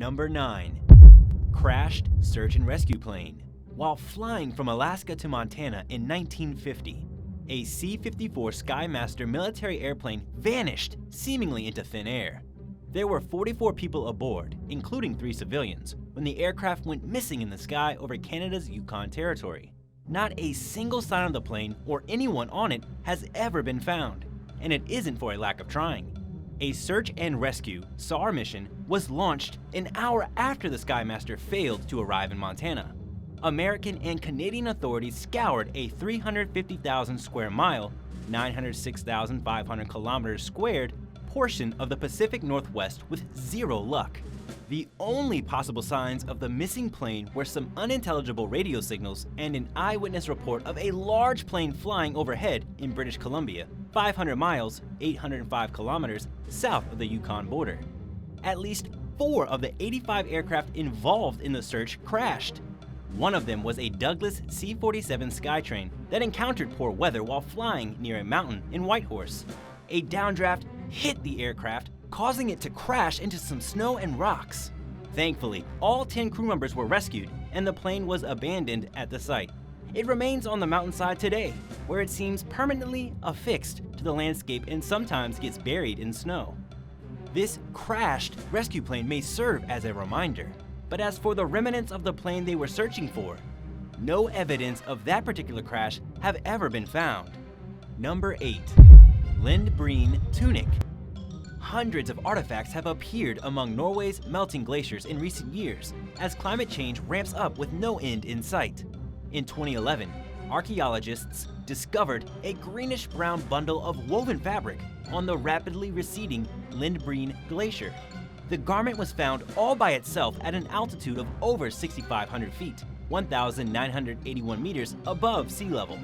Number 9. Crashed search and rescue plane. While flying from Alaska to Montana in 1950, a C-54 Skymaster military airplane vanished seemingly into thin air. There were 44 people aboard, including 3 civilians, when the aircraft went missing in the sky over Canada's Yukon Territory. Not a single sign of the plane or anyone on it has ever been found, and it isn't for a lack of trying. A search and rescue SAR mission was launched an hour after the Skymaster failed to arrive in Montana. American and Canadian authorities scoured a 350,000 square mile, 906,500 kilometers squared, portion of the Pacific Northwest with zero luck. The only possible signs of the missing plane were some unintelligible radio signals and an eyewitness report of a large plane flying overhead in British Columbia, 500 miles, 805 kilometers south of the Yukon border. At least 4 of the 85 aircraft involved in the search crashed. One of them was a Douglas C-47 Skytrain that encountered poor weather while flying near a mountain in Whitehorse. A downdraft hit the aircraft, causing it to crash into some snow and rocks. Thankfully, all 10 crew members were rescued and the plane was abandoned at the site. It remains on the mountainside today, where it seems permanently affixed to the landscape and sometimes gets buried in snow. This crashed rescue plane may serve as a reminder, but as for the remnants of the plane they were searching for, no evidence of that particular crash have ever been found. Number 8. Lindbreen tunic. Hundreds of artifacts have appeared among Norway's melting glaciers in recent years as climate change ramps up with no end in sight. In 2011, archaeologists discovered a greenish-brown bundle of woven fabric on the rapidly receding Lindbreen Glacier. The garment was found all by itself at an altitude of over 6,500 feet, 1,981 meters above sea level.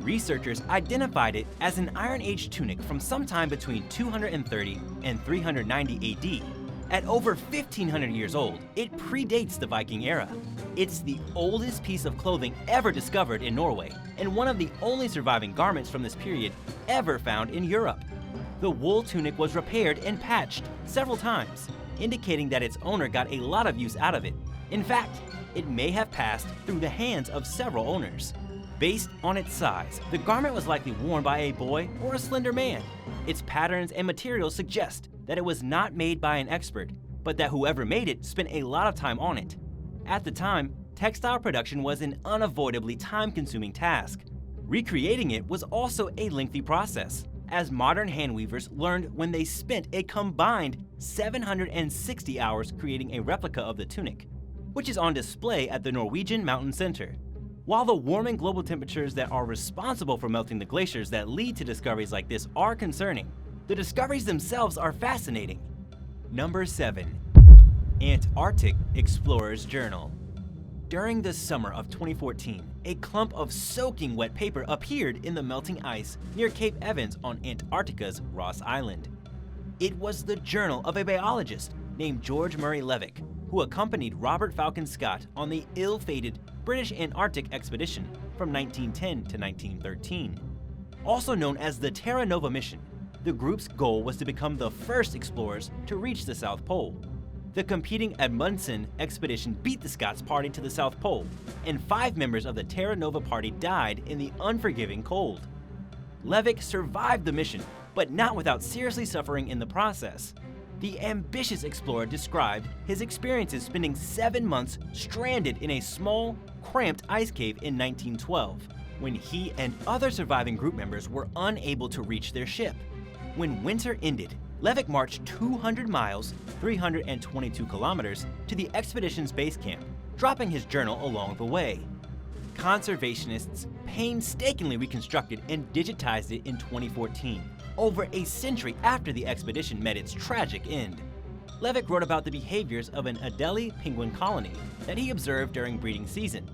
Researchers identified it as an Iron Age tunic from sometime between 230 and 390 AD. At over 1,500 years old, it predates the Viking era. It's the oldest piece of clothing ever discovered in Norway, and one of the only surviving garments from this period ever found in Europe. The wool tunic was repaired and patched several times, indicating that its owner got a lot of use out of it. In fact, it may have passed through the hands of several owners. Based on its size, the garment was likely worn by a boy or a slender man. Its patterns and materials suggest that it was not made by an expert, but that whoever made it spent a lot of time on it. At the time, textile production was an unavoidably time-consuming task. Recreating it was also a lengthy process, as modern hand weavers learned when they spent a combined 760 hours creating a replica of the tunic, which is on display at the Norwegian Mountain Center. While the warming global temperatures that are responsible for melting the glaciers that lead to discoveries like this are concerning, the discoveries themselves are fascinating. Number 7. Antarctic Explorer's Journal. During the summer of 2014, a clump of soaking wet paper appeared in the melting ice near Cape Evans on Antarctica's Ross Island. It was the journal of a biologist named George Murray Levick, who accompanied Robert Falcon Scott on the ill-fated British Antarctic expedition from 1910 to 1913. Also known as the Terra Nova mission, the group's goal was to become the first explorers to reach the South Pole. The competing Amundsen expedition beat the Scots party to the South Pole, and 5 members of the Terra Nova party died in the unforgiving cold. Levick survived the mission, but not without seriously suffering in the process. The ambitious explorer described his experiences spending 7 months stranded in a small, cramped ice cave in 1912, when he and other surviving group members were unable to reach their ship. When winter ended, Levick marched 200 miles, 322 kilometers, to the expedition's base camp, dropping his journal along the way. Conservationists painstakingly reconstructed and digitized it in 2014, over a century after the expedition met its tragic end. Levick wrote about the behaviors of an Adelie penguin colony that he observed during breeding season.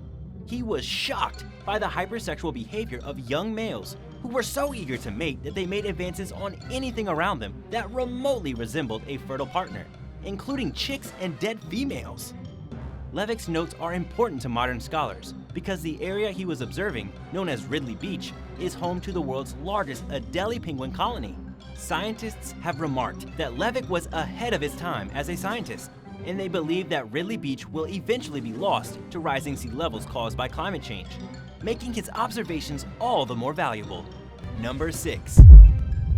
He was shocked by the hypersexual behavior of young males who were so eager to mate that they made advances on anything around them that remotely resembled a fertile partner, including chicks and dead females. Levick's notes are important to modern scholars because the area he was observing, known as Ridley Beach, is home to the world's largest Adelie penguin colony. Scientists have remarked that Levick was ahead of his time as a scientist, and they believe that Ridley Beach will eventually be lost to rising sea levels caused by climate change, making his observations all the more valuable. Number 6.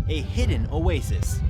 A hidden oasis.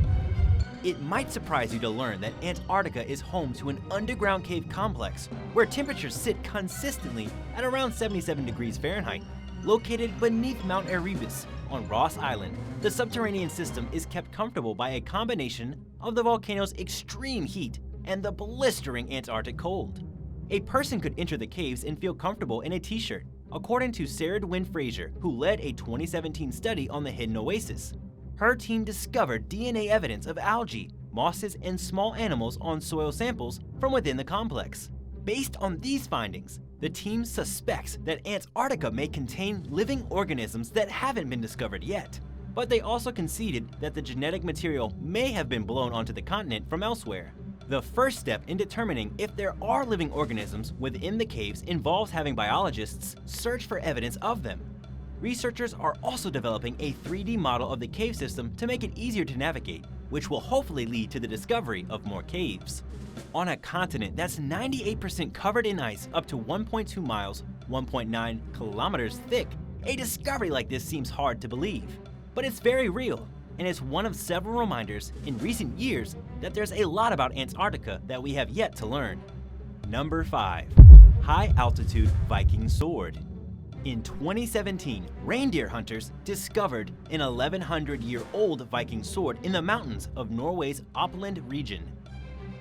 It might surprise you to learn that Antarctica is home to an underground cave complex where temperatures sit consistently at around 77 degrees Fahrenheit. Located beneath Mount Erebus on Ross Island, the subterranean system is kept comfortable by a combination of the volcano's extreme heat and the blistering Antarctic cold. A person could enter the caves and feel comfortable in a t-shirt, according to Sarah Dwynn Fraser, who led a 2017 study on the hidden oasis. Her team discovered DNA evidence of algae, mosses, and small animals on soil samples from within the complex. Based on these findings, the team suspects that Antarctica may contain living organisms that haven't been discovered yet. But they also conceded that the genetic material may have been blown onto the continent from elsewhere. The first step in determining if there are living organisms within the caves involves having biologists search for evidence of them. Researchers are also developing a 3D model of the cave system to make it easier to navigate, which will hopefully lead to the discovery of more caves. On a continent that's 98% covered in ice up to 1.2 miles, 1.9 kilometers thick, a discovery like this seems hard to believe. But it's very real, and it's one of several reminders in recent years that there's a lot about Antarctica that we have yet to learn. Number 5. High altitude Viking sword. In 2017, reindeer hunters discovered an 1100-year-old Viking sword in the mountains of Norway's Uppland region.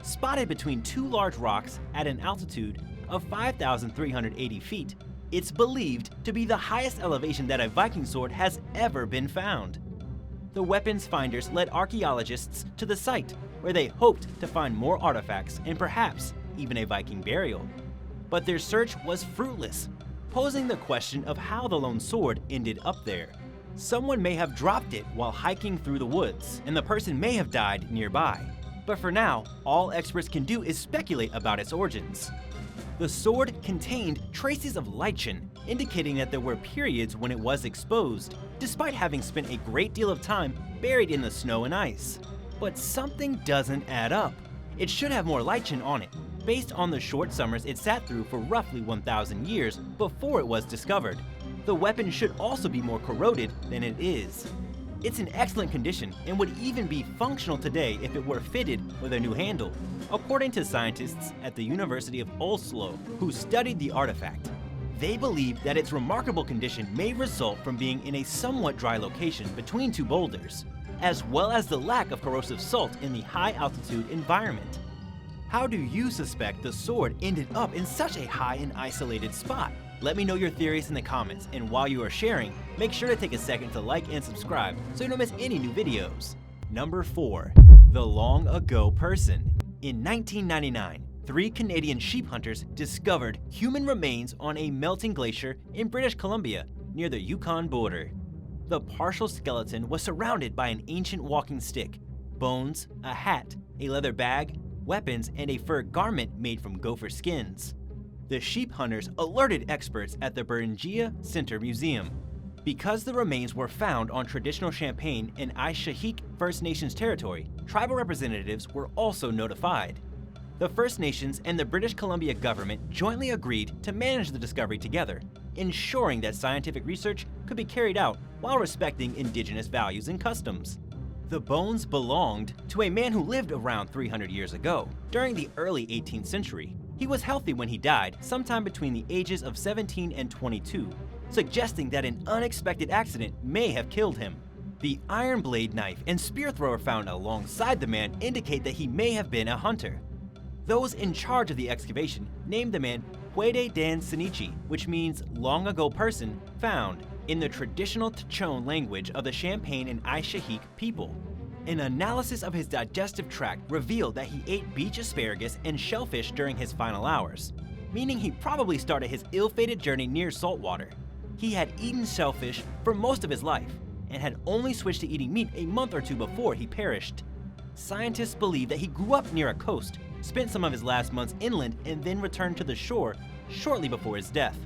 Spotted between two large rocks at an altitude of 5,380 feet, it's believed to be the highest elevation that a Viking sword has ever been found. The weapons finders led archaeologists to the site, where they hoped to find more artifacts and perhaps even a Viking burial. But their search was fruitless, posing the question of how the lone sword ended up there. Someone may have dropped it while hiking through the woods, and the person may have died nearby. But for now, all experts can do is speculate about its origins. The sword contained traces of lichen, indicating that there were periods when it was exposed, despite having spent a great deal of time buried in the snow and ice. But something doesn't add up. It should have more lichen on it, based on the short summers it sat through for roughly 1,000 years before it was discovered. The weapon should also be more corroded than it is. It's in excellent condition and would even be functional today if it were fitted with a new handle, according to scientists at the University of Oslo who studied the artifact. They believe that its remarkable condition may result from being in a somewhat dry location between two boulders, as well as the lack of corrosive salt in the high-altitude environment. How do you suspect the sword ended up in such a high and isolated spot? Let me know your theories in the comments, and while you are sharing, make sure to take a second to like and subscribe so you don't miss any new videos. Number 4. The Long Ago Person. In 1999, 3 Canadian sheep hunters discovered human remains on a melting glacier in British Columbia near the Yukon border. The partial skeleton was surrounded by an ancient walking stick, bones, a hat, a leather bag, weapons, and a fur garment made from gopher skins. The sheep hunters alerted experts at the Beringia Center Museum. Because the remains were found on traditional Champagne and Aishahik First Nations territory, tribal representatives were also notified. The First Nations and the British Columbia government jointly agreed to manage the discovery together, ensuring that scientific research could be carried out while respecting indigenous values and customs. The bones belonged to a man who lived around 300 years ago, during the early 18th century. He was healthy when he died, sometime between the ages of 17 and 22, suggesting that an unexpected accident may have killed him. The iron blade knife and spear thrower found alongside the man indicate that he may have been a hunter. Those in charge of the excavation named the man Puede Dan Sinichi, which means long ago person found, in the traditional Tachon language of the Champagne and Aishahik people. An analysis of his digestive tract revealed that he ate beach asparagus and shellfish during his final hours, meaning he probably started his ill-fated journey near saltwater. He had eaten shellfish for most of his life and had only switched to eating meat a month or two before he perished. Scientists believe that he grew up near a coast, spent some of his last months inland, and then returned to the shore shortly before his death.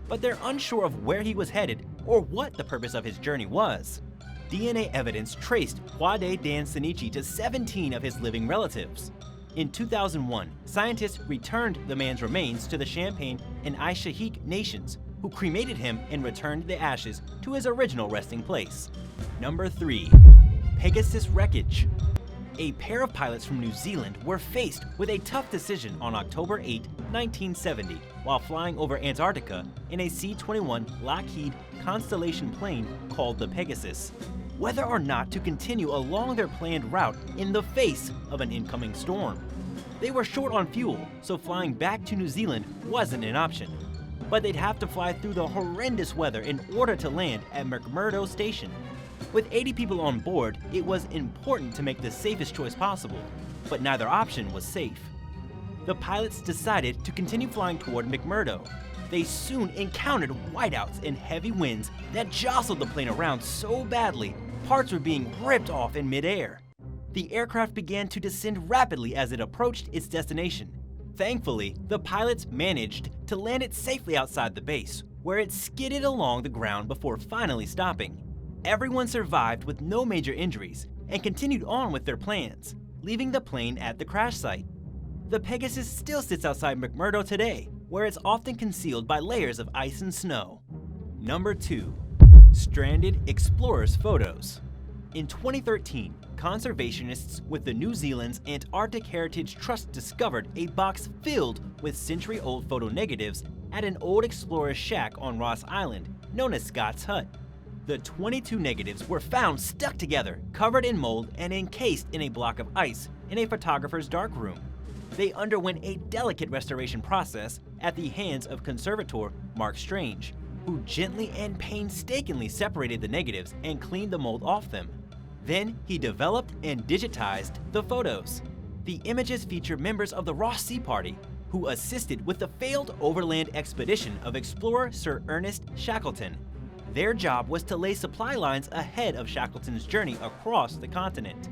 But they're unsure of where he was headed or what the purpose of his journey was. DNA evidence traced Puede Dan Sinichi to 17 of his living relatives. In 2001, scientists returned the man's remains to the Champagne and Aishahik nations, who cremated him and returned the ashes to his original resting place. Number 3. Pegasus wreckage. A pair of pilots from New Zealand were faced with a tough decision on October 8, 1970, while flying over Antarctica in a C-21 Lockheed Constellation plane called the Pegasus, whether or not to continue along their planned route in the face of an incoming storm. They were short on fuel, so flying back to New Zealand wasn't an option, but they'd have to fly through the horrendous weather in order to land at McMurdo Station. With 80 people on board, it was important to make the safest choice possible, but neither option was safe. The pilots decided to continue flying toward McMurdo. They soon encountered whiteouts and heavy winds that jostled the plane around so badly, parts were being ripped off in midair. The aircraft began to descend rapidly as it approached its destination. Thankfully, the pilots managed to land it safely outside the base, where it skidded along the ground before finally stopping. Everyone survived with no major injuries and continued on with their plans, leaving the plane at the crash site. The Pegasus still sits outside McMurdo today, where it's often concealed by layers of ice and snow. Number 2. Stranded explorers' photos. In 2013, conservationists with the New Zealand's Antarctic Heritage Trust discovered a box filled with century-old photo negatives at an old explorer's shack on Ross Island, known as Scott's Hut. The 22 negatives were found stuck together, covered in mold and encased in a block of ice in a photographer's darkroom. They underwent a delicate restoration process at the hands of conservator Mark Strange, who gently and painstakingly separated the negatives and cleaned the mold off them. Then he developed and digitized the photos. The images feature members of the Ross Sea Party, who assisted with the failed overland expedition of explorer Sir Ernest Shackleton. Their job was to lay supply lines ahead of Shackleton's journey across the continent.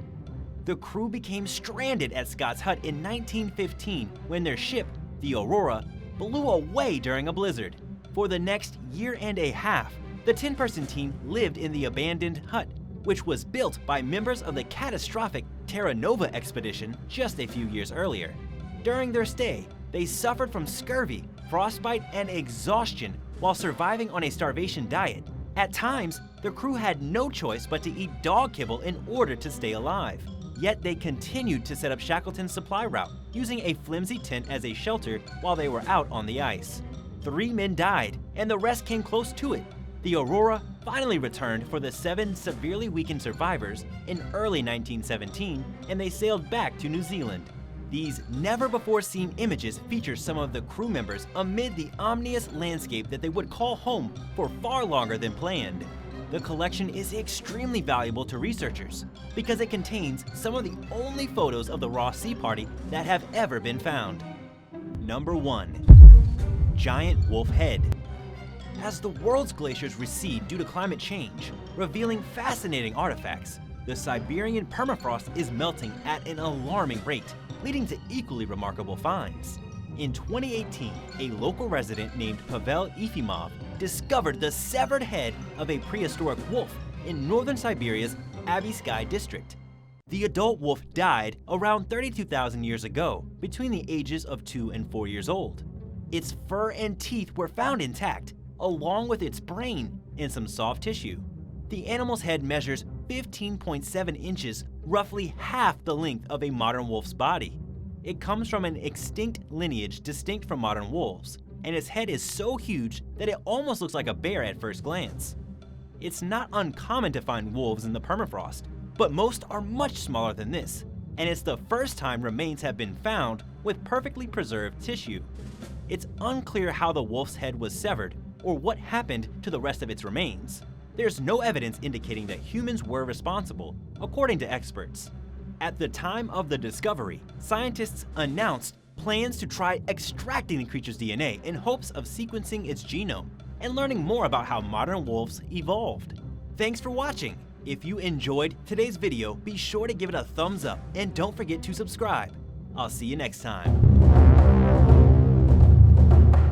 The crew became stranded at Scott's Hut in 1915 when their ship, the Aurora, blew away during a blizzard. For the next year and a half, the 10-person team lived in the abandoned hut, which was built by members of the catastrophic Terra Nova expedition just a few years earlier. During their stay, they suffered from scurvy, frostbite, and exhaustion while surviving on a starvation diet. At times, the crew had no choice but to eat dog kibble in order to stay alive. Yet they continued to set up Shackleton's supply route, using a flimsy tent as a shelter while they were out on the ice. 3 men died, and the rest came close to it. The Aurora finally returned for the 7 severely weakened survivors in early 1917, and they sailed back to New Zealand. These never-before-seen images feature some of the crew members amid the ominous landscape that they would call home for far longer than planned. The collection is extremely valuable to researchers because it contains some of the only photos of the Ross Sea Party that have ever been found. Number 1. Giant wolf head. As the world's glaciers recede due to climate change, revealing fascinating artifacts, the Siberian permafrost is melting at an alarming rate, leading to equally remarkable finds. In 2018, a local resident named Pavel Efimov discovered the severed head of a prehistoric wolf in northern Siberia's Abyskaya district. The adult wolf died around 32,000 years ago, between the ages of 2 and 4 years old. Its fur and teeth were found intact, along with its brain and some soft tissue. The animal's head measures 15.7 inches, roughly half the length of a modern wolf's body. It comes from an extinct lineage distinct from modern wolves, and its head is so huge that it almost looks like a bear at first glance. It's not uncommon to find wolves in the permafrost, but most are much smaller than this, and it's the first time remains have been found with perfectly preserved tissue. It's unclear how the wolf's head was severed or what happened to the rest of its remains. There's no evidence indicating that humans were responsible, according to experts. At the time of the discovery, scientists announced plans to try extracting the creature's DNA in hopes of sequencing its genome and learning more about how modern wolves evolved. Thanks for watching. If you enjoyed today's video, be sure to give it a thumbs up and don't forget to subscribe. I'll see you next time.